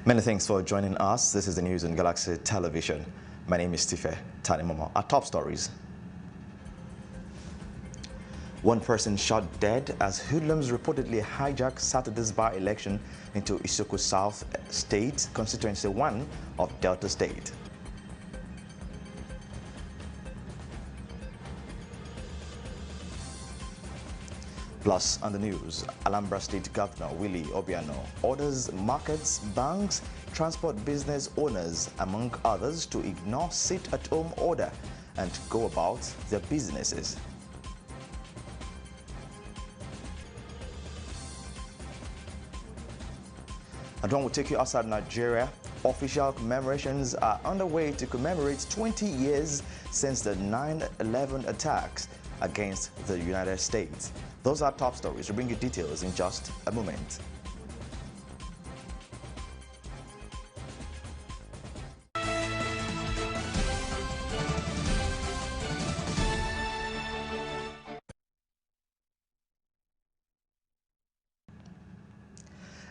Many thanks for joining us. This is the news on Galaxy Television. My name is Tife Tanimomo. Our top stories. One person shot dead as hoodlums reportedly hijacked Saturday's by-election into Isoko South State, constituency 1 of Delta State. Plus, on the news, Alambra State Governor Willie Obiano orders markets, banks, transport business owners, among others, to ignore sit-at-home order and go about their businesses. And one will take you outside Nigeria. Official commemorations are underway to commemorate 20 years since the 9/11 attacks against the United States. Those are top stories. We'll bring you details in just a moment.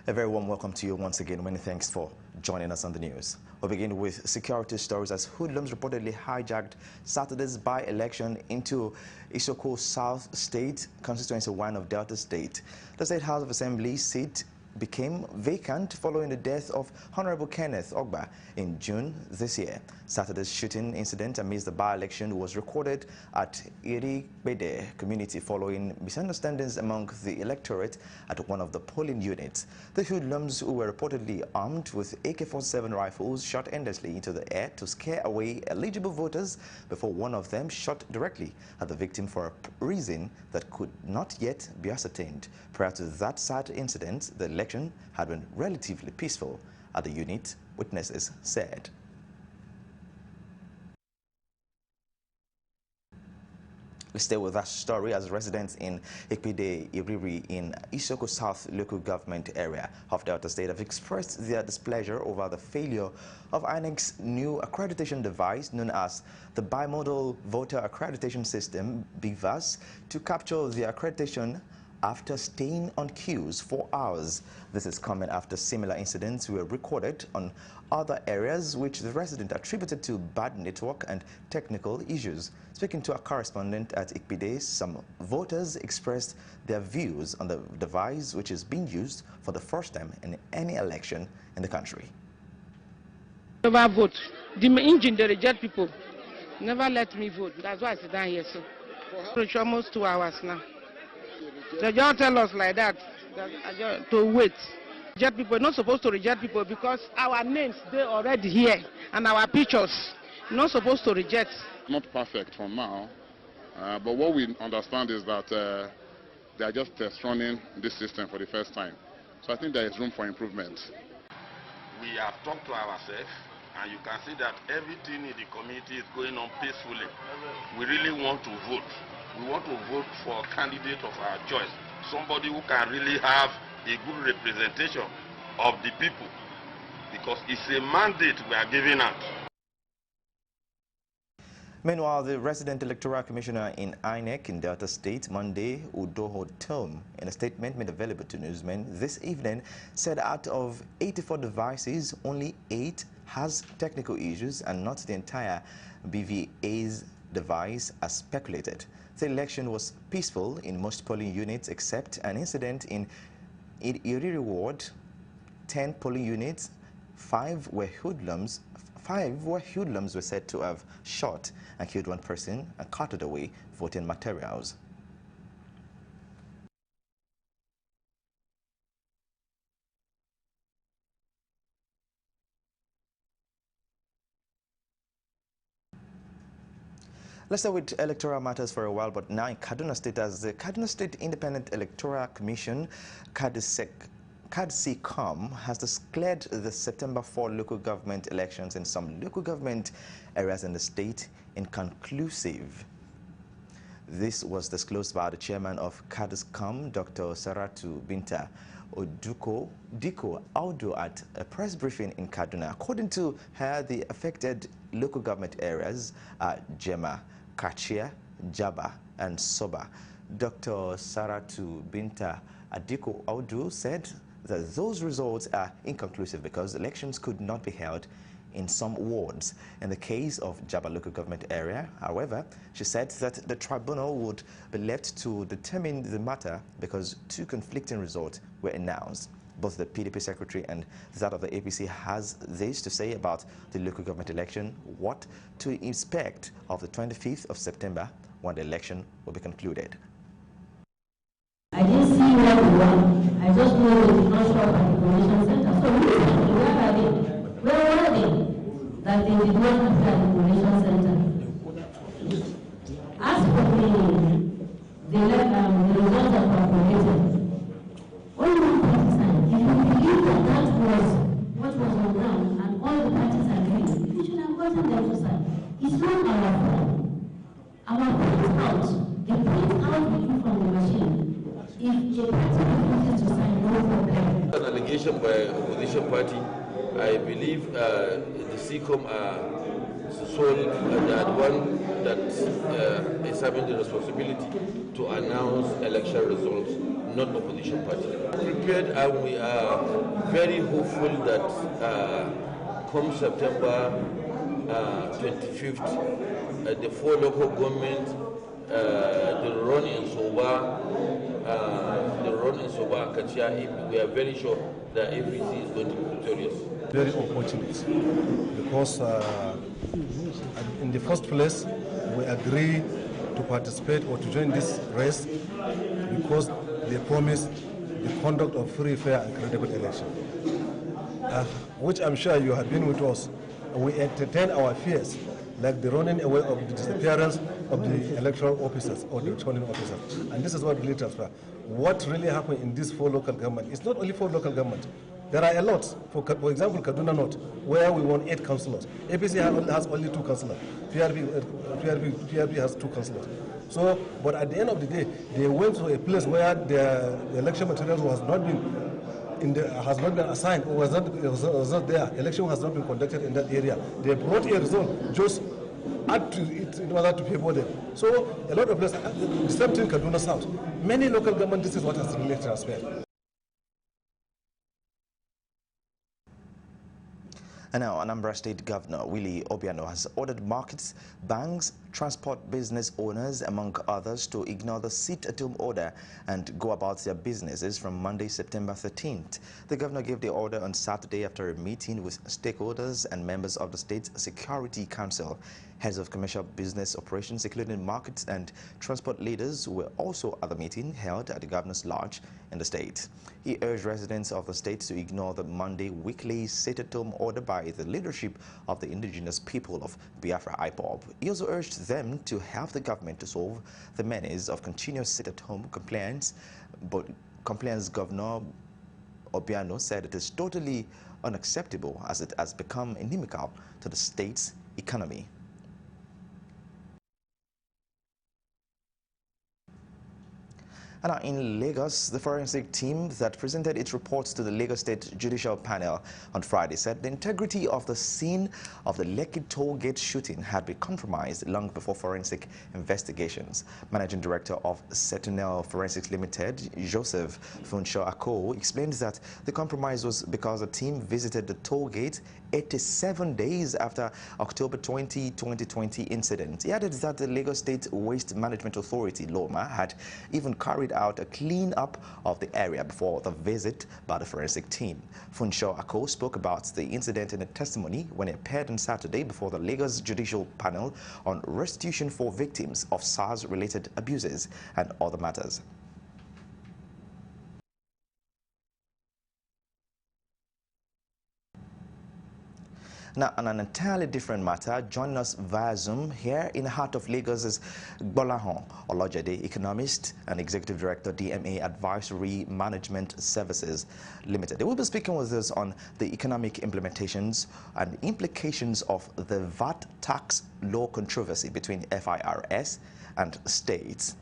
A very warm welcome to you once again. Many thanks for joining us on the news. We'll begin with security stories as hoodlums reportedly hijacked Saturday's by-election into Isoko South State, constituency 1 of Delta State. The State House of Assembly seat became vacant following the death of Honorable Kenneth Ogba in June this year. Saturday's shooting incident amidst the by-election was recorded at Irigbede community following misunderstandings among the electorate at one of the polling units. The hoodlums, who were reportedly armed with AK-47 rifles, shot endlessly into the air to scare away eligible voters before one of them shot directly at the victim for a reason that could not yet be ascertained. Prior to that sad incident, the election had been relatively peaceful at the unit, witnesses said. We stay with that story as residents in Ikpide Iriri in Isoko South local government area of Delta State have expressed their displeasure over the failure of INEC's new accreditation device known as the Bimodal Voter Accreditation System, BVAS, to capture the accreditation after staying on queues for hours. This is coming after similar incidents were recorded on other areas, which the resident attributed to bad network and technical issues. Speaking to a correspondent at Ikpide, some voters expressed their views on the device, which is being used for the first time in any election in the country. Never vote. The engine, they reject people. Never let me vote. That's why I sit down here. So, for almost 2 hours now. They just tell us like that to wait. Reject people, not supposed to reject people because our names, they're already here, and our pictures, not supposed to reject. Not perfect for now, but what we understand is that they are just test running this system for the first time. So I think there is room for improvement. We have talked to ourselves, and you can see that everything in the community is going on peacefully. We really want to vote. We want to vote for a candidate of our choice, somebody who can really have a good representation of the people, because it's a mandate we are giving out. Meanwhile, the resident electoral commissioner in INEC in Delta State, Monday Udoho Tom, in a statement made available to newsmen this evening, said out of 84 devices, only 8 has technical issues and not the entire BVA's device as speculated. The election was peaceful in most polling units except an incident in Iriri Ward. 10 polling units, 5 were hoodlums were said to have shot and killed one person and carted away voting materials. Let's start with electoral matters for a while, but now in Kaduna State, as the Kaduna State Independent Electoral Commission, KADCICOM, has declared the September 4 local government elections in some local government areas in the state inconclusive. This was disclosed by the chairman of KADCICOM, Dr. Saratu Binta Diko Audu, at a press briefing in Kaduna. According to her, the affected local government areas are Jema, Kachia, Jaba, and Soba. Dr. Saratu Binta Diko Audu said that those results are inconclusive because elections could not be held in some wards. In the case of Jaba local government area, however, she said that the tribunal would be left to determine the matter because two conflicting results were announced. Both the PDP secretary and that of the APC has this to say about the local government election, what to expect of the 25th of September when the election will be concluded. I didn't see where we were. I just know they did not show up at the coalition center. So where are they? Where were they? That they did not appear at the coalition center. As for the results that were collated, only one party signed. If you believe that that was what was on ground and all the parties agreed, you should have gotten them to sign. It's not our fault. Our print out, the print out we do from the machine. If a party refuses to sign, no problem. An allegation by opposition party. I believe the CECOM are solid and the one that is having the responsibility to announce election results, not opposition party. Prepared, and we are very hopeful that come September 25th, the four local governments, the run in Soba, and Kachia, we are very sure that APC is going to be victorious. Very unfortunate because in the first place we agree to participate or to join this race because they promised the conduct of free, fair and credible election, which I'm sure you have been with us. We entertain our fears like the running away of the disappearance of the electoral officers or the returning officers, and this is what really transfer. What really happened in these four local government? It's not only four local government. There are a lot. For example, Kaduna North, where we won 8 councillors. APC has only 2 councillors. PRP has 2 councillors. So, but at the end of the day, they went to a place where the election materials has not been assigned or was not there. Election has not been conducted in that area. They brought a result just add to it in order to favor them. So a lot of places, the same thing Kaduna South. Many local government, this is what has really transferred. And now, Anambra State Governor Willie Obiano has ordered markets, banks, transport business owners, among others, to ignore the sit-at-home order and go about their businesses from Monday, September 13th. The governor gave the order on Saturday after a meeting with stakeholders and members of the State Security Council. Heads of commercial business operations, including markets and transport leaders, were also at the meeting held at the governor's lodge in the state. He urged residents of the state to ignore the Monday weekly sit-at-home order by the leadership of the indigenous people of Biafra IPOB. He also urged them to help the government to solve the menace of continuous sit-at-home compliance. But compliance Governor Obiano said it is totally unacceptable as it has become inimical to the state's economy. And in Lagos, the forensic team that presented its reports to the Lagos State Judicial Panel on Friday said the integrity of the scene of the Lekki toll gate shooting had been compromised long before forensic investigations. Managing Director of Sentinel Forensics Limited, Joseph Funshaw Ako, explained that the compromise was because the team visited the toll gate 87 days after October 20, 2020 incident. He added that the Lagos State Waste Management Authority, LOMA, had even carried out a clean-up of the area before the visit by the forensic team. Funshaw Ako spoke about the incident in a testimony when he appeared on Saturday before the Lagos Judicial Panel on restitution for victims of SARS-related abuses and other matters. Now, on an entirely different matter, joining us via Zoom here in the heart of Lagos is Gbolahan Olojede, economist and executive director, DMA Advisory Management Services Limited. They will be speaking with us on the economic implementations and implications of the VAT tax law controversy between FIRS and states.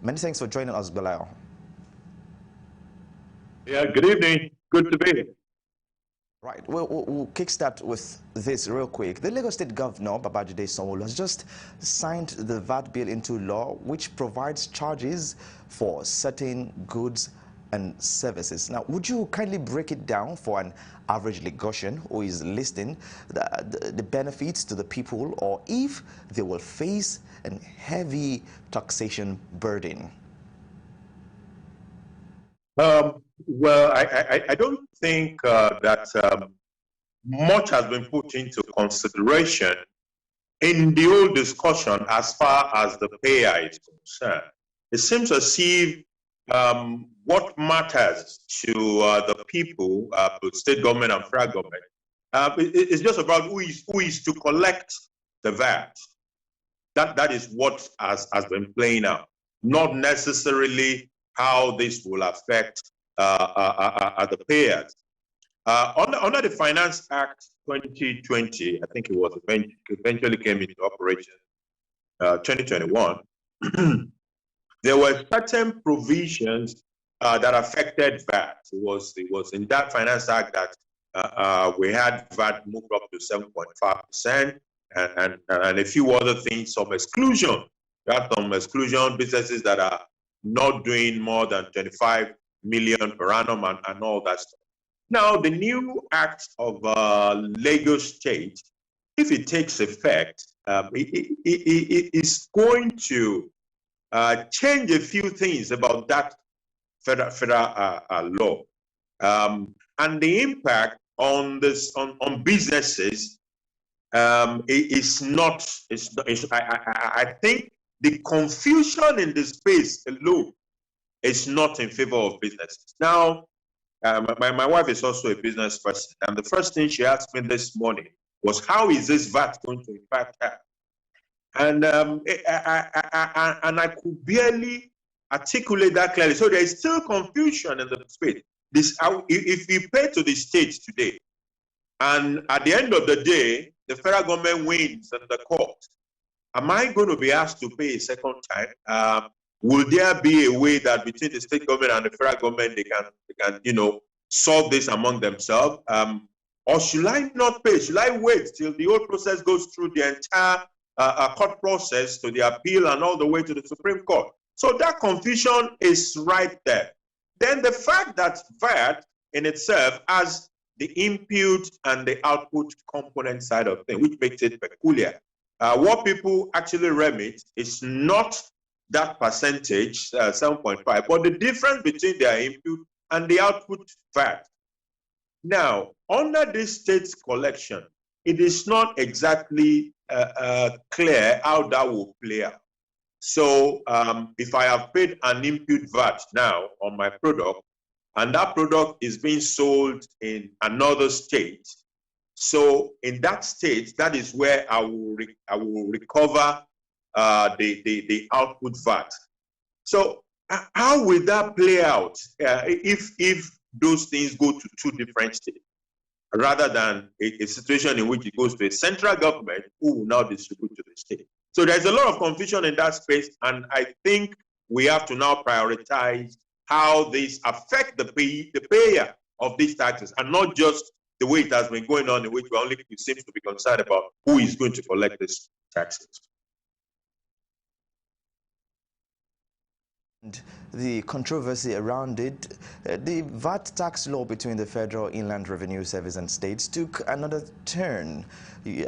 Many thanks for joining us, Gbolahan. Yeah, good evening. Good to be here. Right, we'll kickstart with this real quick. The Lagos State Governor, Babajide Sanwo-Olu, has just signed the VAT bill into law, which provides charges for certain goods and services. Now, would you kindly break it down for an average Lagosian who is listing the benefits to the people, or if they will face a heavy taxation burden? Well, I don't think that much has been put into consideration in the whole discussion as far as the payer is concerned. It seems as if what matters to the people, the state government and federal government, it's just about who is to collect the VAT. That is what has been playing out, not necessarily how this will affect the payers. Under the Finance Act 2020, I think it was eventually came into operation 2021. There were certain provisions that affected VAT. It was in that Finance Act that we had VAT moved up to 7.5%, and a few other things, some exclusion. We had some exclusion, businesses that are not doing more than 25 million per annum and all that stuff. Now, the new Act of Lagos State, if it takes effect, it is going to change a few things about that federal law, and the impact on this on businesses is not. I think the confusion in the space alone is not in favor of businesses. Now, my wife is also a business person, and the first thing she asked me this morning was, how is this VAT going to impact her? And I could barely articulate that clearly. So there is still confusion in the space. If you pay to the state today, and at the end of the day, the federal government wins in the court, am I going to be asked to pay a second time? Will there be a way that between the state government and the federal government they can solve this among themselves? Or should I not pay? Should I wait till the whole process goes through the entire court process to the appeal and all the way to the Supreme Court? So that confusion is right there. Then the fact that VAT in itself has the input and the output component side of things, which makes it peculiar. What people actually remit is not that percentage, 7.5, but the difference between their input and the output VAT. Now, under this state's collection, it is not exactly clear how that will play out. So if I have paid an input VAT now on my product, and that product is being sold in another state, so in that state, that is where I will recover the output VAT. So how will that play out if those things go to two different states, rather than a situation in which it goes to a central government who will now distribute to the state? So there's a lot of confusion in that space, and I think we have to now prioritize how this affect the payer of these taxes, and not just the way it has been going on, in which we only seem to be concerned about who is going to collect these taxes. And the controversy around it, the VAT tax law between the Federal Inland Revenue Service and states took another turn,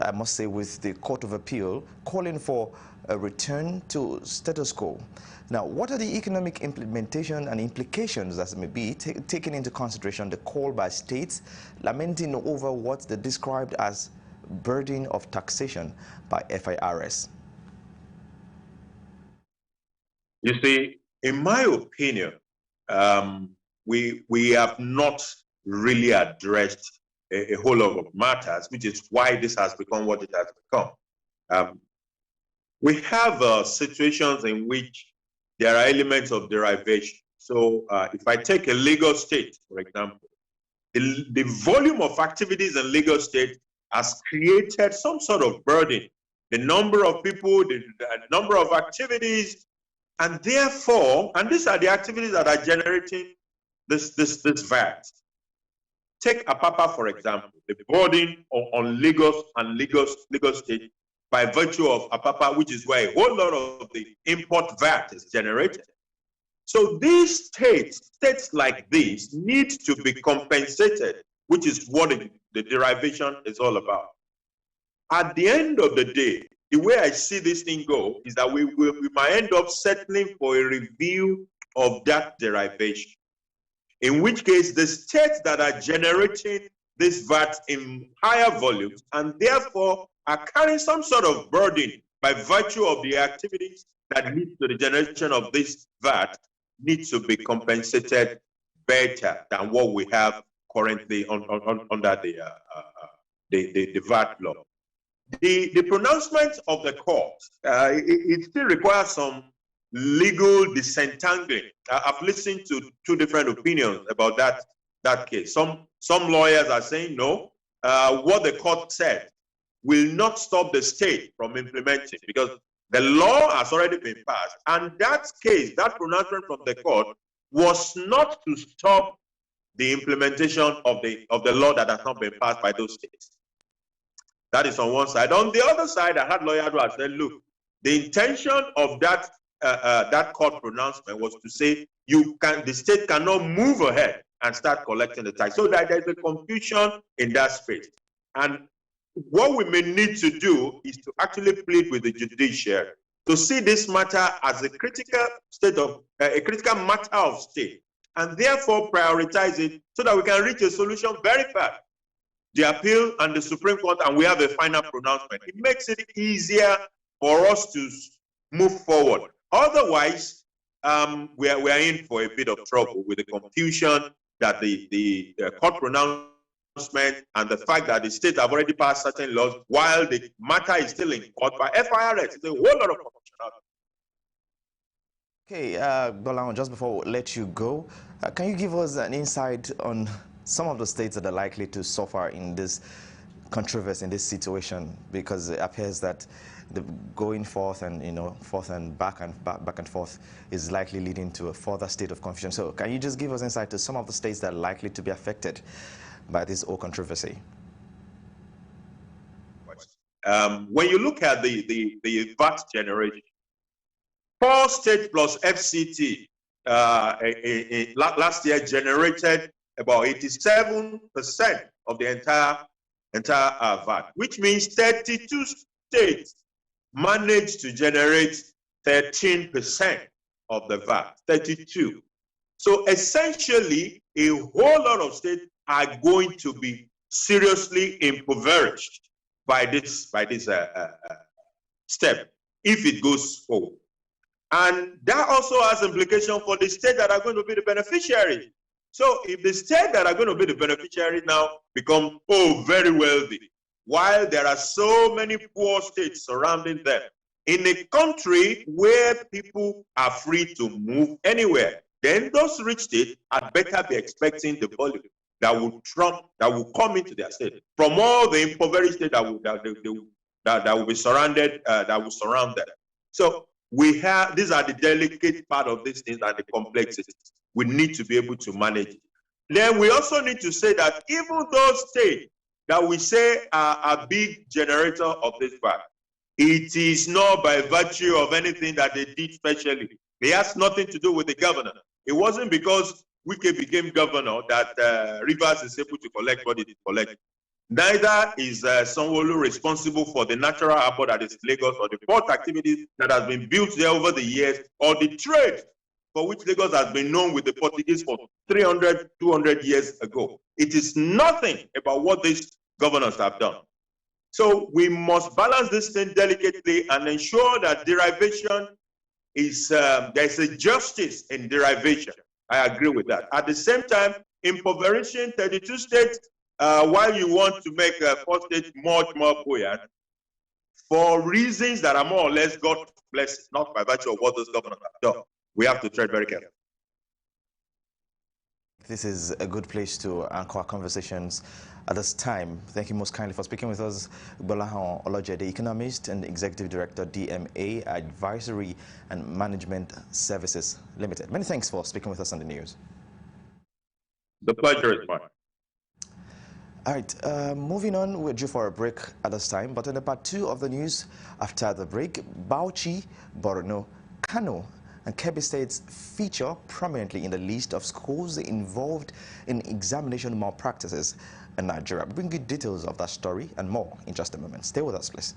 I must say, with the Court of Appeal calling for a return to status quo. Now, what are the economic implementation and implications that may be taken into consideration the call by states lamenting over what they described as burden of taxation by FIRS? You see, in my opinion, we have not really addressed a whole lot of matters, which is why this has become what it has become. We have situations in which there are elements of derivation. So if I take a Lagos State, for example, the volume of activities in Lagos State has created some sort of burden. The number of people, the number of activities, and therefore, and these are the activities that are generating this VAT. Take Apapa, for example, the burden on Lagos and Lagos State by virtue of Apapa, which is where a whole lot of the import VAT is generated. So these states like these need to be compensated, which is what the derivation is all about. At the end of the day, the way I see this thing go is that we might end up settling for a review of that derivation. In which case, the states that are generating this VAT in higher volumes and therefore are carrying some sort of burden by virtue of the activities that lead to the generation of this VAT need to be compensated better than what we have currently under the VAT law. The pronouncement of the court, it still requires some legal disentangling. I've listened to two different opinions about that case. Some lawyers are saying no. What the court said will not stop the state from implementing because the law has already been passed. And that case, that pronouncement from the court was not to stop the implementation of the law that has not been passed by those states. That is on one side. On the other side, I had lawyers who had said, look, the intention of that court pronouncement was to say the state cannot move ahead and start collecting the tax. So that there's a confusion in that space. And what we may need to do is to actually plead with the judiciary to see this matter as a critical matter of state, and therefore prioritize it so that we can reach a solution very fast. The appeal and the Supreme Court, and we have a final pronouncement. It makes it easier for us to move forward. Otherwise, we are in for a bit of trouble with the confusion that the court pronouncement and the fact that the states have already passed certain laws while the matter is still in court by FIRS. It's a whole lot of confusion. Okay, Gbolahan, just before we let you go, can you give us an insight on some of the states that are likely to suffer in this controversy, in this situation? Because it appears that the going forth and back and forth is likely leading to a further state of confusion. So can you just give us insight to some of the states that are likely to be affected by this whole controversy? When you look at the VAT generation, 4 states plus FCT last year generated about 87% of the entire VAT, which means 32 states managed to generate 13% of the VAT, 32. So essentially, a whole lot of states are going to be seriously impoverished by this step if it goes forward. And that also has implications for the states that are going to be the beneficiaries. So if the states that are going to be the beneficiaries now become, very wealthy, while there are so many poor states surrounding them, in a country where people are free to move anywhere, then those rich states had better be expecting the volume that will come into their state from all the impoverished states that will be surrounded, that will surround them. So these are the delicate part of these things and the complexity. We need to be able to manage it. Then we also need to say that even those states that we say are a big generator of this VAT, it is not by virtue of anything that they did specially. It has nothing to do with the governor. It wasn't because Wike became governor that Rivers is able to collect what it collects. Neither is Sanwo-Olu responsible for the natural harbor that is Lagos or the port activities that has been built there over the years or the trade for which Lagos has been known with the Portuguese for 300, 200 years ago. It is nothing about what these governors have done. So we must balance this thing delicately and ensure that derivation is, there's a justice in derivation. I agree with that. At the same time, impoverishing 32 states, while you want to make 4 states much more buoyant, for reasons that are more or less God's blessing, not by virtue of what those governors have done, we have to tread very carefully. This is a good place to anchor our conversations at this time. Thank you most kindly for speaking with us, Gbolahan Olojede, economist and executive director, DMA Advisory and Management Services Limited. Many thanks for speaking with us on the news. The pleasure is mine. All right, moving on, we're due for a break at this time, but in the part 2 of the news after the break, Bauchi, Borno, Kano, and Kebbi States feature prominently in the list of schools involved in examination malpractices in Nigeria. We'll bring you details of that story and more in just a moment. Stay with us, please.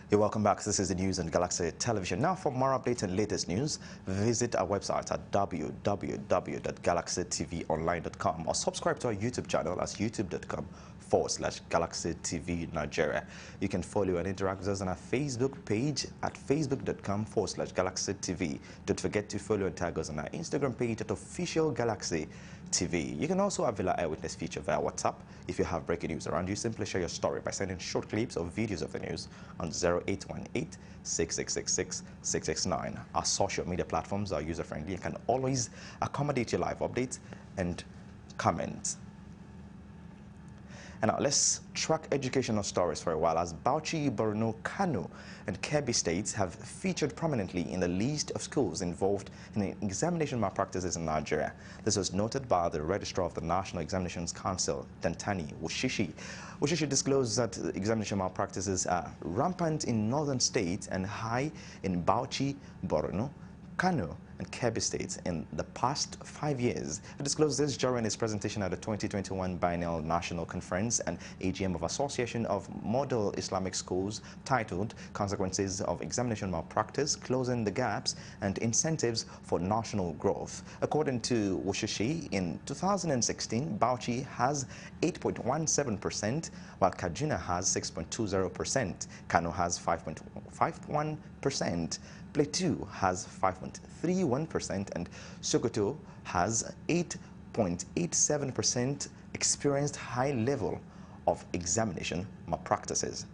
You're welcome back. This is the news on Galaxy Television. Now, for more updates and latest news, visit our website at www.galaxytvonline.com or subscribe to our YouTube channel at youtube.com/Galaxy TV Nigeria. You can follow and interact with us on our Facebook page at facebook.com/Galaxy TV. Don't forget to follow and tag us on our Instagram page at Official Galaxy TV. You can also avail our Eyewitness feature via WhatsApp. If you have breaking news around you, simply share your story by sending short clips or videos of the news on 0818-6666-669. Our social media platforms are user-friendly and can always accommodate your live updates and comments. And now let's track educational stories for a while, as Bauchi, Borno, Kano, and Kebbi states have featured prominently in the list of schools involved in examination malpractices in Nigeria. This was noted by the Registrar of the National Examinations Council, Dantani Wushishi. Wushishi disclosed that examination malpractices are rampant in northern states and high in Bauchi, Borno, Kano, and Kebbi states in the past 5 years. He disclosed this during his presentation at the 2021 Biennial National Conference and AGM of Association of Model Islamic Schools, titled Consequences of Examination Malpractice, Closing the Gaps and Incentives for National Growth. According to Wushishi, in 2016, Bauchi has 8.17%, while Kaduna has 6.20%, Kano has 5.51%, Plateau has 5.31%, and Sokoto has 8.87% experienced high level of examination malpractices.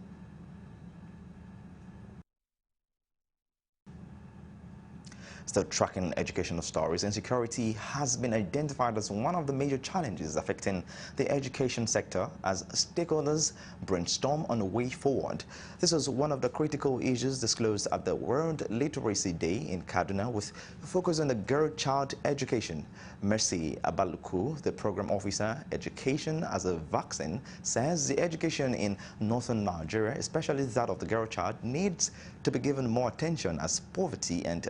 Still tracking educational stories, insecurity has been identified as one of the major challenges affecting the education sector as stakeholders brainstorm on a way forward. This was one of the critical issues disclosed at the World Literacy Day in Kaduna, with focus on the girl-child education. Mercy Abaluku, the program officer, Education as a Vaccine, says the education in northern Nigeria, especially that of the girl child, needs to be given more attention, as poverty and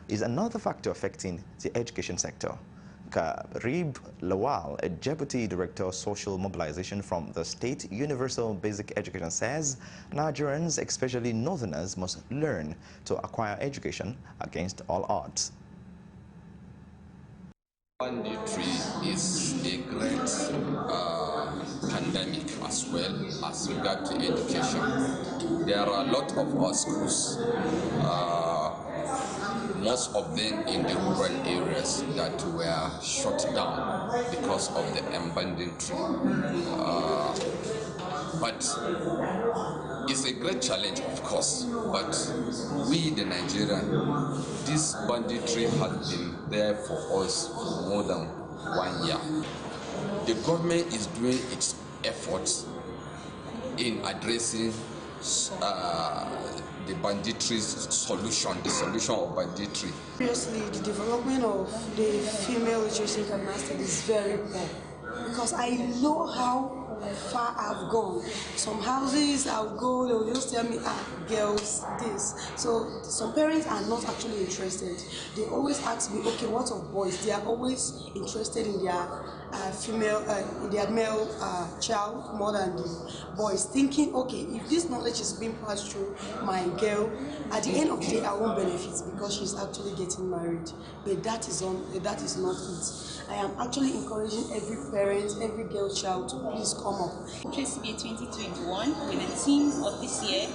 is another factor affecting the education sector. Karib Lawal, a Deputy Director of Social Mobilization from the State Universal Basic Education, says Nigerians, especially northerners, must learn to acquire education against all odds. Banditry is a great pandemic as well as regard to education. There are a lot of our schools, most of them in the rural areas, that were shut down because of the banditry. But it's a great challenge, of course, but we, the Nigerians, this banditry has been there for us for more than 1 year. The government is doing its efforts in addressing the banditry solution, the solution of banditry. Seriously, the development of the female literacy in Kaduna State is very poor, because I know how far I've gone. Some houses I'll go, they'll just tell me, girls, this. So some parents are not actually interested. They always ask me, okay, what of boys? They are always interested in their male child more than the boys, thinking, okay, if this knowledge is being passed through my girl, at the end of the day I won't benefit because she's actually getting married. But that is not it. I am actually encouraging every parent, every girl child to please come up. KCBA 2021 with the theme of this year,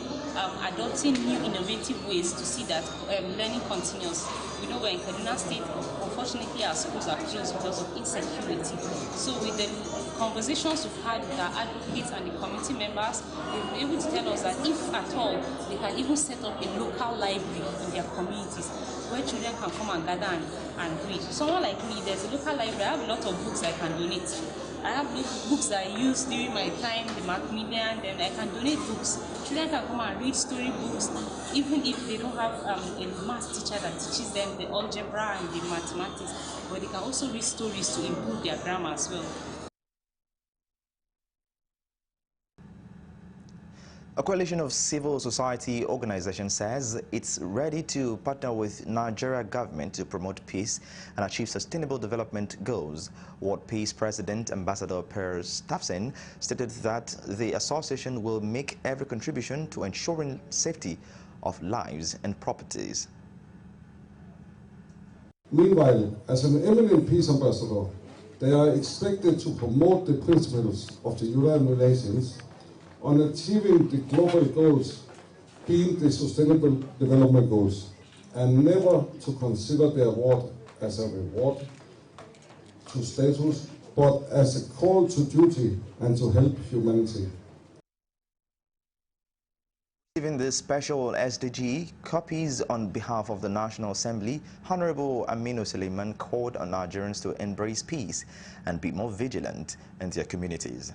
adopting new innovative ways to see that learning continues. We know we're in Kaduna State, unfortunately our schools are closed because of insecurity. So with the conversations we've had with our advocates and the community members, they've been able to tell us that if at all, they can even set up a local library in their communities where children can come and gather and read. Someone like me, there's a local library, I have a lot of books I can donate. I have books that I use during my time, the Macmillan, then I can donate books. Children can come and read story books, even if they don't have a math teacher that teaches them the algebra and the mathematics, but they can also read stories to improve their grammar as well. A coalition of civil society organizations says it's ready to partner with Nigeria government to promote peace and achieve sustainable development goals. World Peace President Ambassador Per Staffsen stated that the association will make every contribution to ensuring safety of lives and properties. Meanwhile, as an eminent peace ambassador, they are expected to promote the principles of the United Nations on achieving the global goals, being the Sustainable Development Goals, and never to consider the award as a reward to status, but as a call to duty and to help humanity. Receiving this special SDG copies on behalf of the National Assembly, Honorable Aminu Suleiman called on Nigerians to embrace peace and be more vigilant in their communities.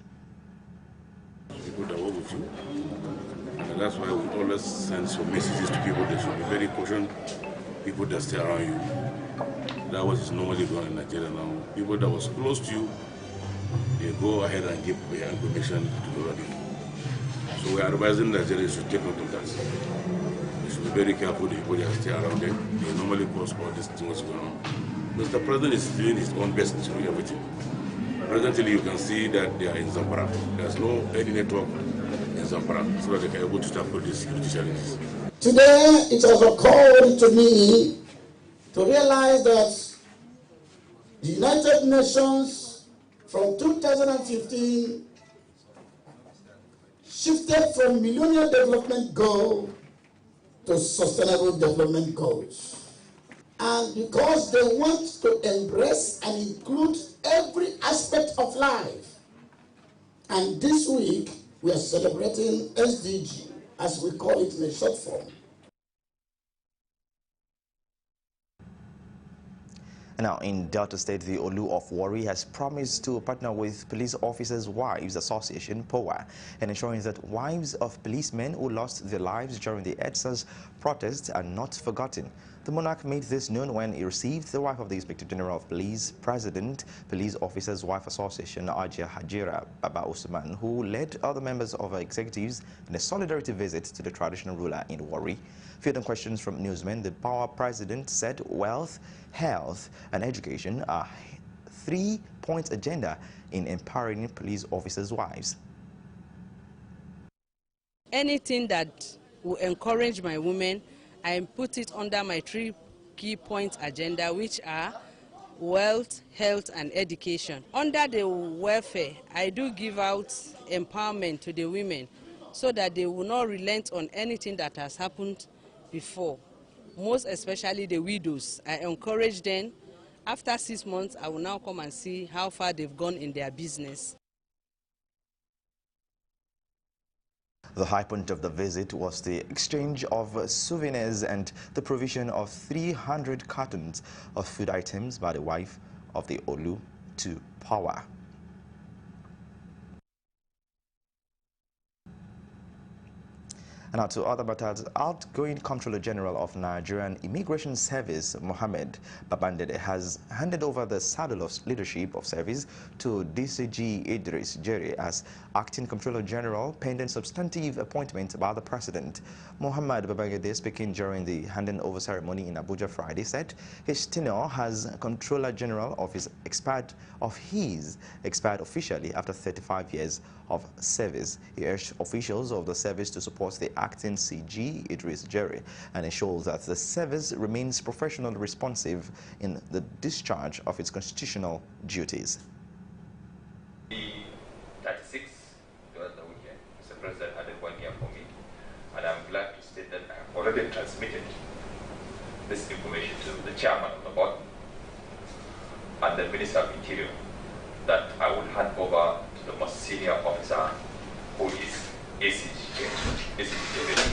People that work with you, and that's why we always send some messages to people that should be very cautious, people that stay around you. That was normally going in Nigeria now. People that was close to you, they go ahead and give their information to the people. So we are advising Nigerians to take note of that. They should be very careful, the people that stay around them. They normally cause all these things going on. Mr. President is doing his own best to do everything. Presently, you can see that they are in Zamfara. There's no any network in Zamfara, so that they are able to tackle these security challenges. Today, it has occurred to me to realize that the United Nations from 2015 shifted from Millennium Development Goal to Sustainable Development Goals. And because they want to embrace and include every aspect of life. And this week, we are celebrating SDG, as we call it in a short form. Now, in Delta State, the Olu of Warri has promised to partner with Police Officers' Wives Association, POWA, in ensuring that wives of policemen who lost their lives during the EDSA's protests are not forgotten. The monarch made this known when he received the wife of the Inspector General of Police, President, Police Officers' Wife Association, Ajia Hajira Baba Usman, who led other members of her executives in a solidarity visit to the traditional ruler in Warri. Fielding questions from newsmen, the POWA president said wealth, health, and education are 3-point agenda in empowering police officers' wives. Anything that will encourage my women, I put it under my 3 key point agenda, which are wealth, health, and education. Under the welfare, I do give out empowerment to the women so that they will not relent on anything that has happened before. Most especially the widows. I encourage them. After 6 months, I will now come and see how far they've gone in their business. The high point of the visit was the exchange of souvenirs and the provision of 300 cartons of food items by the wife of the Olu to POWA. And And now to other matters, outgoing Comptroller General of Nigerian Immigration Service, Mohammed Babandede, has handed over the saddle of leadership of service to DCG Idris Jerry as acting Comptroller General, pending substantive appointment by the President. Mohammed Babandede, speaking during the handing over ceremony in Abuja Friday, said his tenure as Comptroller General of his expired officially after 35 years of service. He urged officials of the service to support the acting CG Idris Jerry and ensure that the service remains professional and responsive in the discharge of its constitutional duties. 36 during the weekend, Mr. President added 1 year for me, and I'm glad to state that I have already transmitted this information to the chairman of the board and the Minister of Interior, that I will hand over to the most senior officer, who is ACG.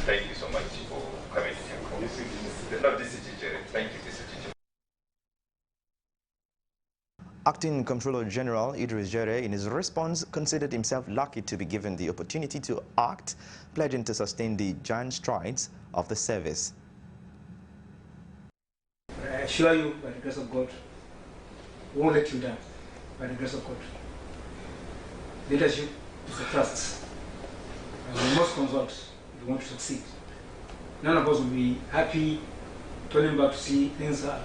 Thank you so much for coming to here. Not DCG. Thank you, DCG. Acting Comptroller General Idris Jerry, in his response, considered himself lucky to be given the opportunity to act, pledging to sustain the giant strides of the service. I assure you, by the grace of God, we won't let you down, by the grace of God. Leadership is a trust, and we must consult if we want to succeed. None of us will be happy turning back to see things are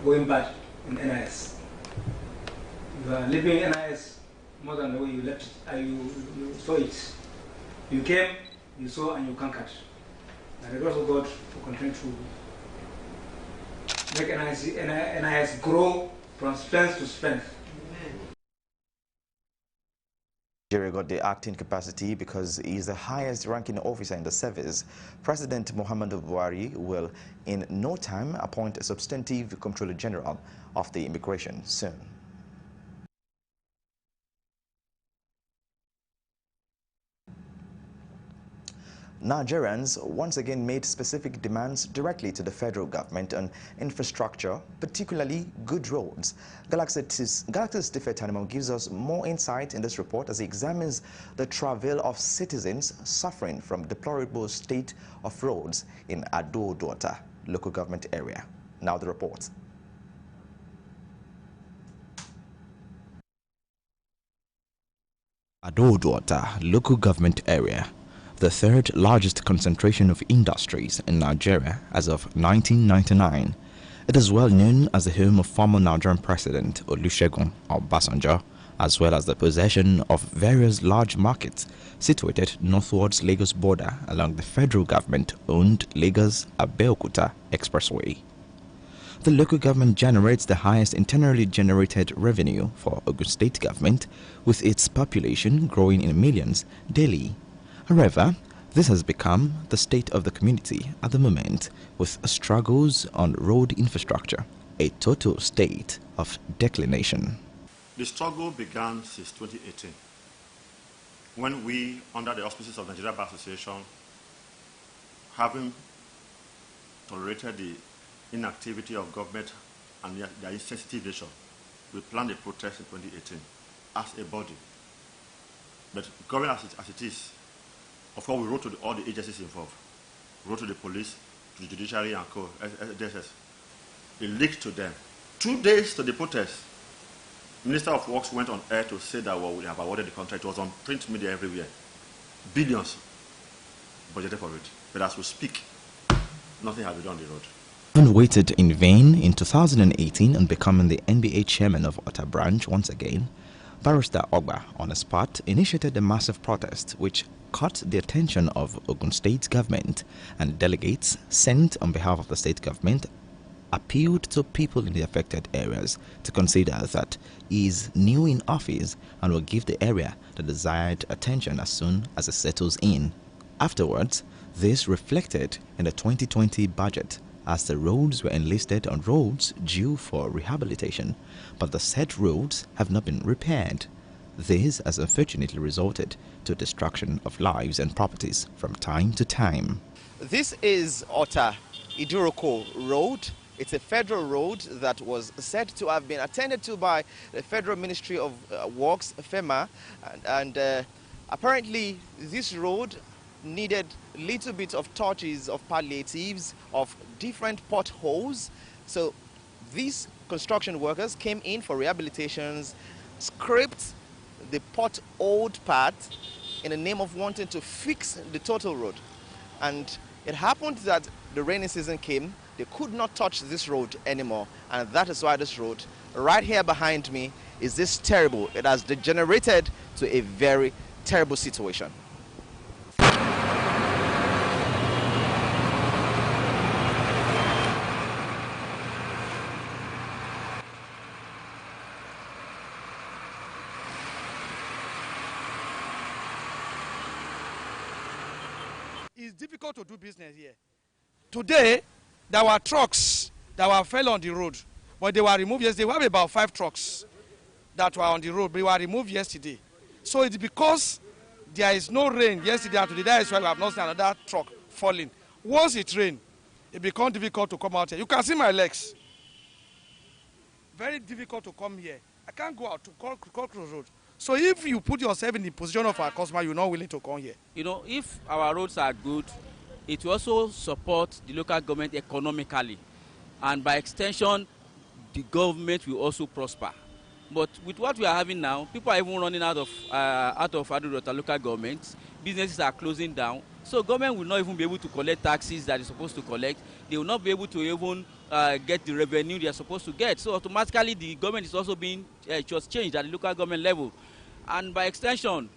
going bad in NIS. You are living NIS more than the way you left it, you saw it. You came, you saw, and you conquered. By the grace of God, we continue to make NIS grow from strength to strength. Jerry got the acting capacity because he is the highest ranking officer in the service. President Muhammadu Buhari will in no time appoint a substantive Comptroller General of the Immigration soon. Nigerians once again made specific demands directly to the federal government on infrastructure, particularly good roads. Galaxy's Tifet Animal gives us more insight in this report as he examines the travail of citizens suffering from deplorable state of roads in Ado-Duota local government area. Now the report. Ado-Duota local government area, the third largest concentration of industries in Nigeria as of 1999. It is well known as the home of former Nigerian President Olusegun Obasanjo, as well as the possession of various large markets situated northwards Lagos border along the federal government-owned Lagos-Abeokuta Expressway. The local government generates the highest internally generated revenue for Ogun State government, with its population growing in millions daily. However, this has become the state of the community at the moment, with struggles on road infrastructure, a total state of declination. The struggle began since 2018, when we, under the auspices of Nigeria Bar Association, having tolerated the inactivity of government and their insensitive nature, we planned a protest in 2018 as a body. But government as it is, of course, we wrote to all the agencies involved. We wrote to the police, to the judiciary and DSS. It leaked to them. 2 days to the protest, Minister of Works went on air to say that we have awarded the contract. It was on print media everywhere. Billions budgeted for it. But as we speak, nothing has been done on the road. Even waited in vain in 2018 on becoming the NBA chairman of Ota branch once again, Barrister Ogba, on the spot, initiated a massive protest which caught the attention of Ogun State government, and delegates sent on behalf of the state government appealed to people in the affected areas to consider that he is new in office and will give the area the desired attention as soon as it settles in. Afterwards, this reflected in the 2020 budget, as the roads were enlisted on roads due for rehabilitation, but the said roads have not been repaired. This has unfortunately resulted to destruction of lives and properties from time to time. This is Ota Iduroko Road. It's a federal road that was said to have been attended to by the Federal Ministry of Works, FEMA, and apparently this road needed little bits of touches of palliatives, of different potholes. So these construction workers came in for rehabilitations, scraped the potholed part in the name of wanting to fix the total road. And it happened that the rainy season came, they could not touch this road anymore, and that is why this road right here behind me is this terrible. It has degenerated to a very terrible situation. It's difficult to do business here. Today, there were trucks that were fell on the road, but they were removed yesterday. We have about 5 trucks that were on the road, but they were removed yesterday. So it's because there is no rain yesterday and today. That is why we have not seen another truck falling. Once it rains, it becomes difficult to come out here. You can see my legs. Very difficult to come here. I can't go out to Cross Road. So if you put yourself in the position of our customer, you're not willing to come here. You know, if our roads are good, it will also support the local government economically. And by extension, the government will also prosper. But with what we are having now, people are even running out of Ado-Ota local governments. Businesses are closing down. So government will not even be able to collect taxes that it's supposed to collect. They will not be able to even get the revenue they are supposed to get. So automatically the government is also being just changed at the local government level. And by extension,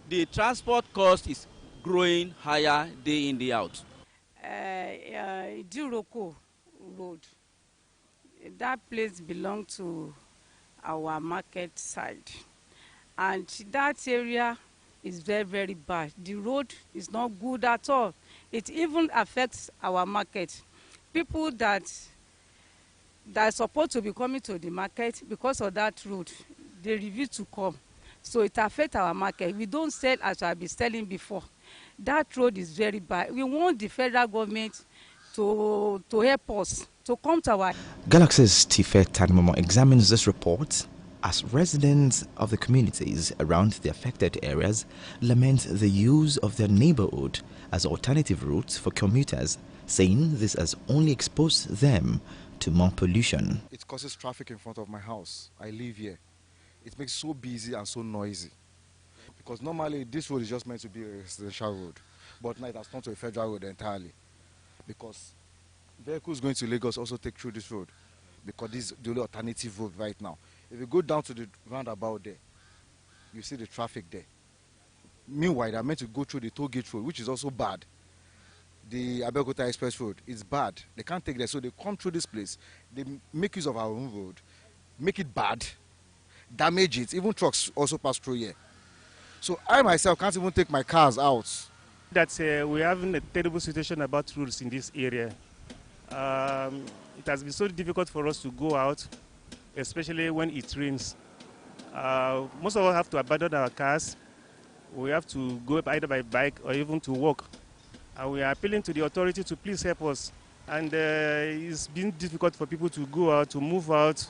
the transport cost is growing higher day in, day out. Iduroko Road, that place belongs to our market side. And that area is very, very bad. The road is not good at all. It even affects our market. People that are supposed to be coming to the market because of that road, they refuse to come. So it affects our market. We don't sell as I've been selling before. That road is very bad. We want the federal government to help us, to come to our... Galaxy's Tife Tanimomo examines this report as residents of the communities around the affected areas lament the use of their neighborhood as alternative routes for commuters, saying this has only exposed them to more pollution. It causes traffic in front of my house. I live here. It makes it so busy and so noisy. Because normally this road is just meant to be a residential road, but now it has turned to a federal road entirely. Because vehicles going to Lagos also take through this road, because this is the only alternative road right now. If you go down to the roundabout there, you see the traffic there. Meanwhile, they are meant to go through the toll gate road, which is also bad. The Abeokuta Express Road is bad. They can't take that, so they come through this place. They make use of our own road, make it bad, damage it. Even trucks also pass through here. So I myself can't even take my cars out. We're having a terrible situation about roads in this area. It has been so difficult for us to go out, especially when it rains. Most of us have to abandon our cars. We have to go either by bike or even to walk. We are appealing to the authority to please help us. And it's been difficult for people to go out, to move out.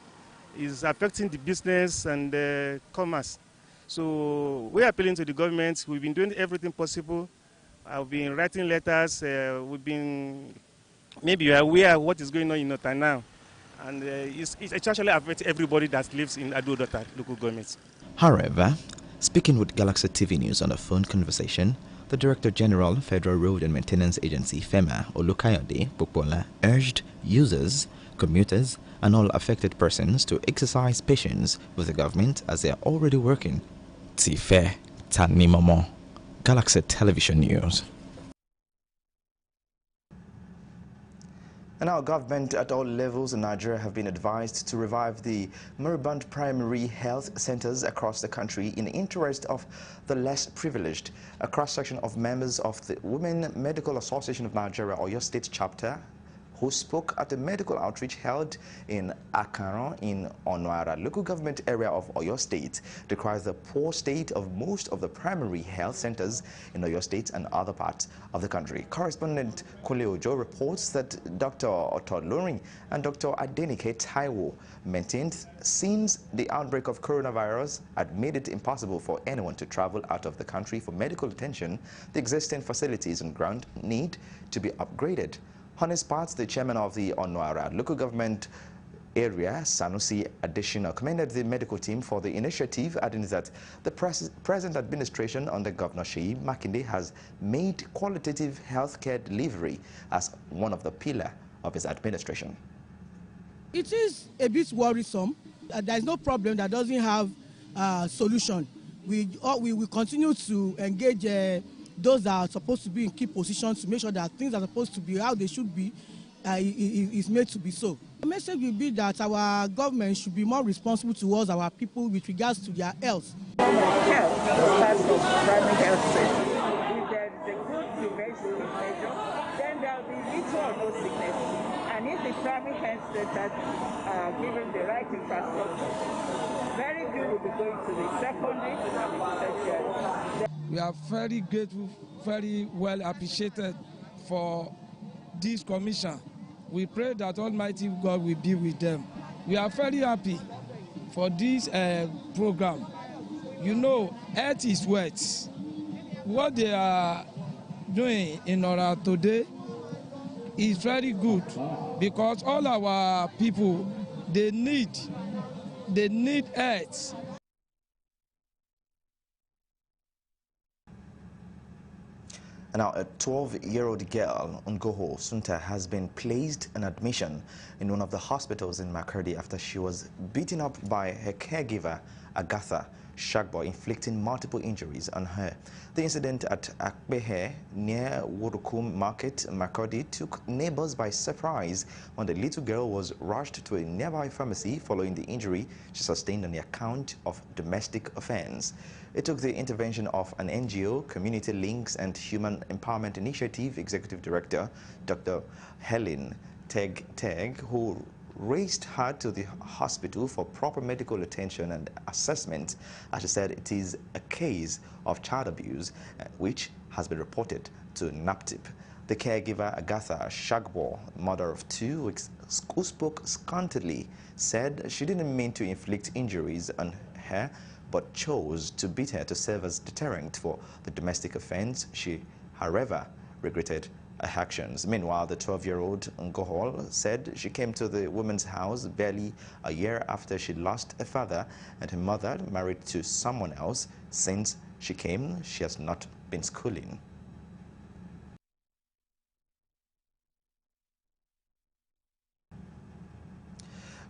It's affecting the business and commerce. So we are appealing to the government. We've been doing everything possible. I've been writing letters. Maybe you are aware of what is going on in Ota now. And it actually affects everybody that lives in Ado-Ota local government. However, speaking with Galaxy TV News on a phone conversation, the Director General, Federal Road and Maintenance Agency, FEMA, Olukayode Popola, urged users, commuters, and all affected persons to exercise patience with the government as they are already working. Tife Tanimomo, Galaxy Television News. And our government at all levels in Nigeria have been advised to revive the moribund primary health centers across the country in the interest of the less privileged. A cross-section of members of the Women Medical Association of Nigeria, Oyo State Chapter, who spoke at a medical outreach held in Akaran in Onuara, local government area of Oyo State, decries the poor state of most of the primary health centers in Oyo State and other parts of the country. Correspondent Kule Ojo reports that Dr. Otolorin and Dr. Adenike Taiwo maintained since the outbreak of coronavirus had made it impossible for anyone to travel out of the country for medical attention, the existing facilities on ground need to be upgraded. On his part, the chairman of the Onuara local government area, Sanusi Additional, commended the medical team for the initiative, adding that the present administration under Governor Sheyi Makinde has made qualitative healthcare delivery as one of the pillars of his administration. It is a bit worrisome. There is no problem that doesn't have a solution. We will continue to engage those that are supposed to be in key positions to make sure that things are supposed to be how they should be is made to be so. The message will be that our government should be more responsible towards our people with regards to their health. Health starts from primary health centers. If there is a good prevention measure, then there will be little or no sickness. And if the primary health centers are given the right infrastructure, very few will be going to the secondary and the tertiary. We are very grateful, very well appreciated for this commission. We pray that Almighty God will be with them. We are very happy for this program. You know, health is wealth. What they are doing in order today is very good because all our people, they need health. Now, a 12-year-old girl, Ngoho Sunta, has been placed on admission in one of the hospitals in Makurdi after she was beaten up by her caregiver, Agatha Shagbo, inflicting multiple injuries on her. The incident at Akbehe, near Wurukum Market, Makurdi, took neighbors by surprise when the little girl was rushed to a nearby pharmacy following the injury she sustained on the account of domestic offense. It took the intervention of an NGO, Community Links and Human Empowerment Initiative Executive Director, Dr. Helen Teg, who raised her to the hospital for proper medical attention and assessment. As she said, it is a case of child abuse, which has been reported to NAPTIP. The caregiver, Agatha Shagbo, mother of two, who spoke scantily, said she didn't mean to inflict injuries on her, but chose to beat her to serve as deterrent for the domestic offense. She, however, regretted her actions. Meanwhile, the 12-year-old Ngohol said she came to the woman's house barely a year after she lost her father and her mother, married to someone else. Since she came, she has not been schooling.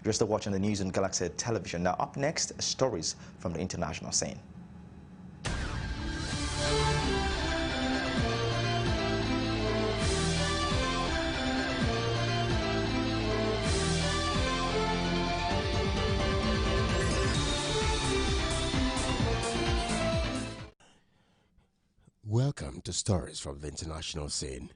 You're still watching the news on Galaxy Television. Now, up next, stories from the international scene. Welcome to Stories from the International Scene.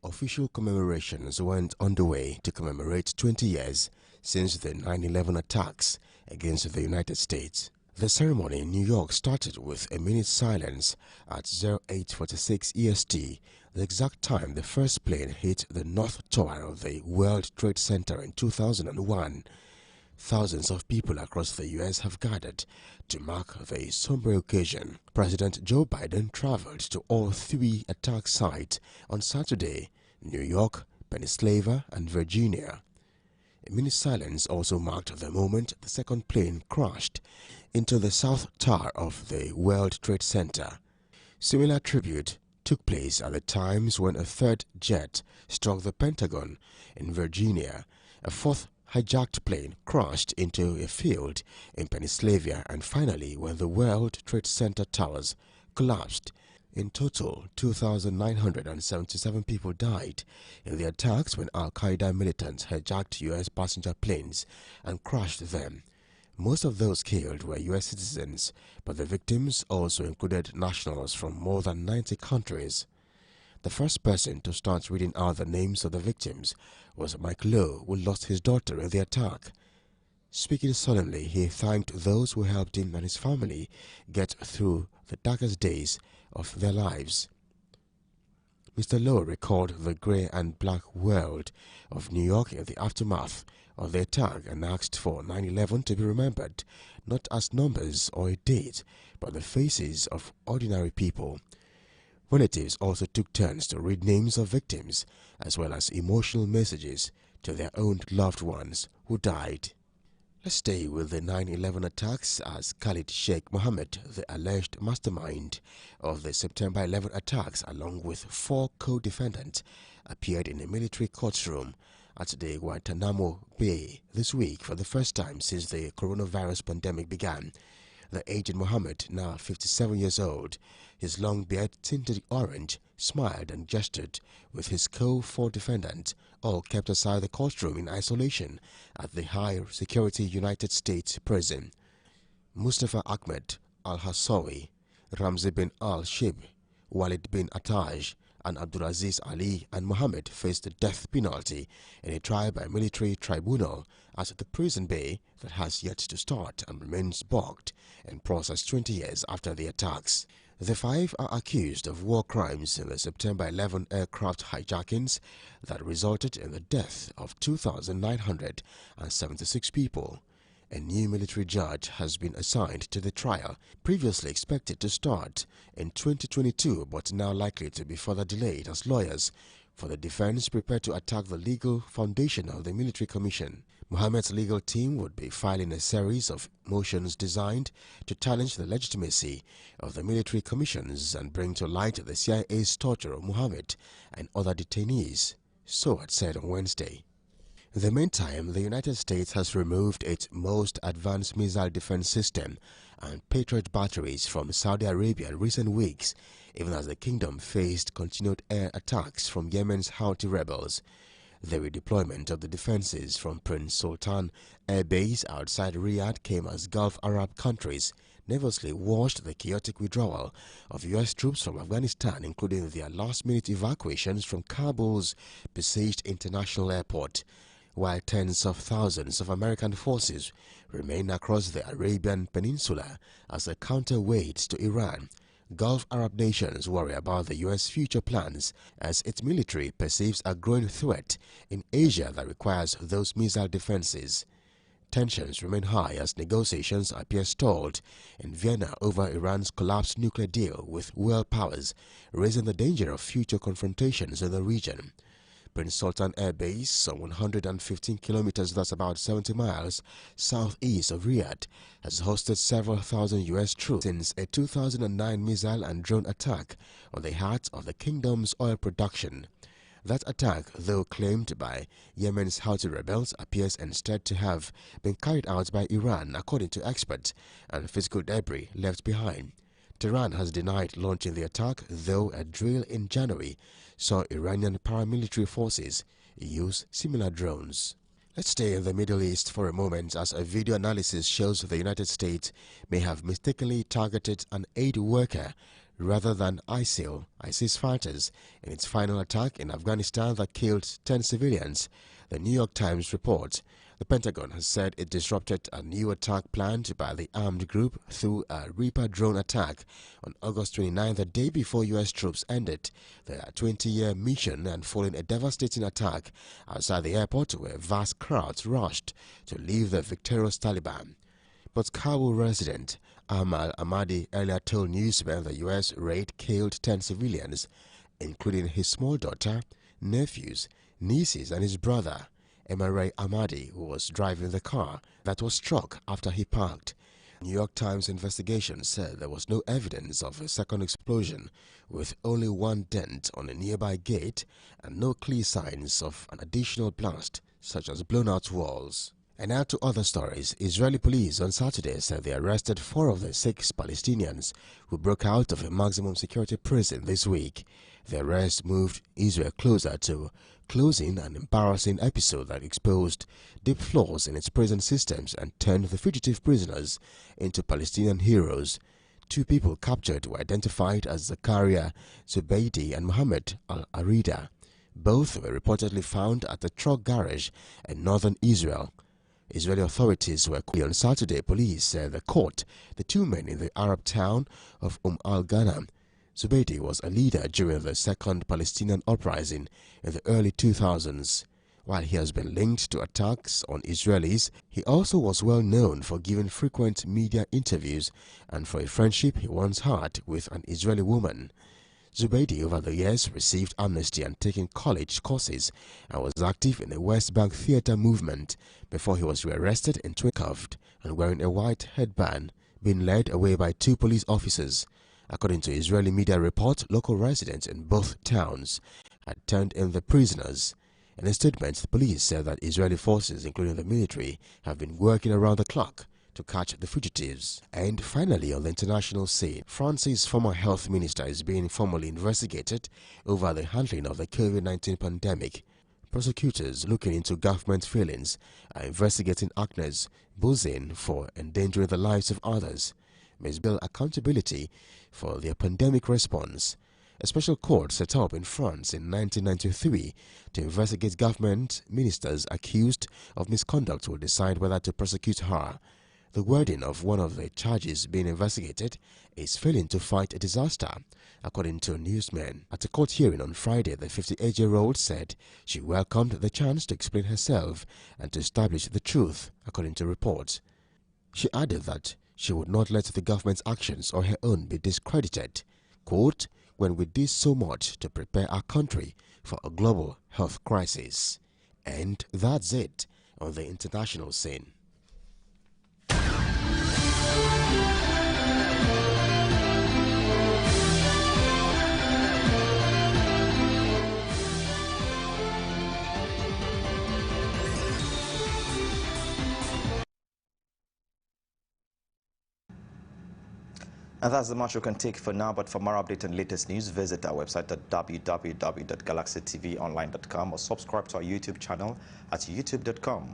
Official commemorations went underway to commemorate 20 years since the 9/11 attacks against the United States. The ceremony in New York started with a minute's silence at 0846 EST, the exact time the first plane hit the North Tower of the World Trade Center in 2001. Thousands of people across the U.S. have gathered to mark the somber occasion. President Joe Biden traveled to all three attack sites on Saturday: New York, Pennsylvania, and Virginia. A minute silence also marked the moment the second plane crashed into the South Tower of the World Trade Center. Similar tribute took place at the times when a third jet struck the Pentagon in Virginia, a fourth hijacked plane crashed into a field in Pennsylvania, and finally when the World Trade Center towers collapsed. In total, 2,977 people died in the attacks when Al-Qaeda militants hijacked U.S. passenger planes and crashed them. Most of those killed were U.S. citizens, but the victims also included nationals from more than 90 countries. The first person to start reading out the names of the victims was Mike Lowe, who lost his daughter in the attack. Speaking solemnly, he thanked those who helped him and his family get through the darkest days of their lives. Mr. Lowe recalled the grey and black world of New York in the aftermath of the attack and asked for 9/11 to be remembered not as numbers or a date, but the faces of ordinary people. Relatives also took turns to read names of victims as well as emotional messages to their own loved ones who died. Let's stay with the 9/11 attacks as Khalid Sheikh Mohammed, the alleged mastermind of the September 11 attacks, along with 4 co-defendants, appeared in a military courtroom at the Guantanamo Bay this week for the first time since the coronavirus pandemic began. The aged Mohammed, now 57 years old, his long beard tinted orange, smiled and gestured with his co-4 defendants, all kept aside the courtroom in isolation at the high-security United States prison. Mustafa Ahmed al-Hassawi, Ramzi bin al-Shib, Walid bin Attaj, and Abdulaziz Ali and Mohammed faced the death penalty in a trial by military tribunal at the prison bay that has yet to start and remains bogged in process 20 years after the attacks. The 5 are accused of war crimes in the September 11 aircraft hijackings that resulted in the death of 2,976 people. A new military judge has been assigned to the trial, previously expected to start in 2022 but now likely to be further delayed as lawyers for the defense prepare to attack the legal foundation of the military commission. Mohammed's legal team would be filing a series of motions designed to challenge the legitimacy of the military commissions and bring to light the CIA's torture of Mohammed and other detainees, so it said on Wednesday. In the meantime, the United States has removed its most advanced missile defense system and Patriot batteries from Saudi Arabia in recent weeks, even as the kingdom faced continued air attacks from Yemen's Houthi rebels. The redeployment of the defenses from Prince Sultan Air Base outside Riyadh came as Gulf Arab countries nervously watched the chaotic withdrawal of U.S. troops from Afghanistan, including their last-minute evacuations from Kabul's besieged international airport, while tens of thousands of American forces remain across the Arabian Peninsula as a counterweight to Iran. Gulf Arab nations worry about the U.S. future plans as its military perceives a growing threat in Asia that requires those missile defenses. Tensions remain high as negotiations appear stalled in Vienna over Iran's collapsed nuclear deal, with world powers raising the danger of future confrontations in the region. Prince Sultan Air Base, some 115 kilometers, that's about 70 miles, southeast of Riyadh, has hosted several thousand U.S. troops since a 2009 missile and drone attack on the heart of the kingdom's oil production. That attack, though claimed by Yemen's Houthi rebels, appears instead to have been carried out by Iran, according to experts, and physical debris left behind. Tehran has denied launching the attack, though a drill in January saw Iranian paramilitary forces use similar drones. Let's stay in the Middle East for a moment, as a video analysis shows the United States may have mistakenly targeted an aid worker rather than ISIS fighters in its final attack in Afghanistan that killed 10 civilians, the New York Times reports. The Pentagon has said it disrupted a new attack planned by the armed group through a Reaper drone attack on August 29, the day before U.S. troops ended their 20-year mission and following a devastating attack outside the airport where vast crowds rushed to leave the victorious Taliban. But Kabul resident Amal Ahmadi earlier told newsmen the U.S. raid killed 10 civilians, including his small daughter, nephews, nieces and his brother, Emaray Ahmadi, who was driving the car that was struck after he parked. New York Times investigation said there was no evidence of a second explosion, with only one dent on a nearby gate and no clear signs of an additional blast, such as blown-out walls. And now to other stories. Israeli police on Saturday said they arrested 4 of the 6 Palestinians who broke out of a maximum security prison this week. The arrest moved Israel closer to closing an embarrassing episode that exposed deep flaws in its prison systems and turned the fugitive prisoners into Palestinian heroes. Two people captured were identified as Zakaria Zubaidi and Mohammed Al-Arida. Both were reportedly found at a truck garage in northern Israel. Israeli authorities were called on Saturday. Police said they caught the two men in the Arab town of al-Ghanam. Zubaidi was a leader during the second Palestinian uprising in the early 2000s. While he has been linked to attacks on Israelis, he also was well known for giving frequent media interviews and for a friendship he once had with an Israeli woman. Zubaidi over the years received amnesty and taken college courses and was active in the West Bank theater movement before he was rearrested and handcuffed and wearing a white headband, being led away by two police officers. According to Israeli media reports, local residents in both towns had turned in the prisoners. In a statement, the police said that Israeli forces, including the military, have been working around the clock to catch the fugitives. And finally, on the international scene, France's former health minister is being formally investigated over the handling of the COVID-19 pandemic. Prosecutors looking into government failings are investigating Agnès Buzyn for endangering the lives of others. Ms. Bill accountability for their pandemic response. A special court set up in France in 1993 to investigate government ministers accused of misconduct will decide whether to prosecute her. The wording of one of the charges being investigated is failing to fight a disaster, according to Newsman. At a court hearing on Friday, the 58-year-old said she welcomed the chance to explain herself and to establish the truth, according to reports. She added that she would not let the government's actions or her own be discredited. Quote, "When we did so much to prepare our country for a global health crisis." And that's it on the international scene. And that's the much you can take for now, but for more updates and latest news, visit our website at www.galaxytvonline.com or subscribe to our YouTube channel at youtube.com.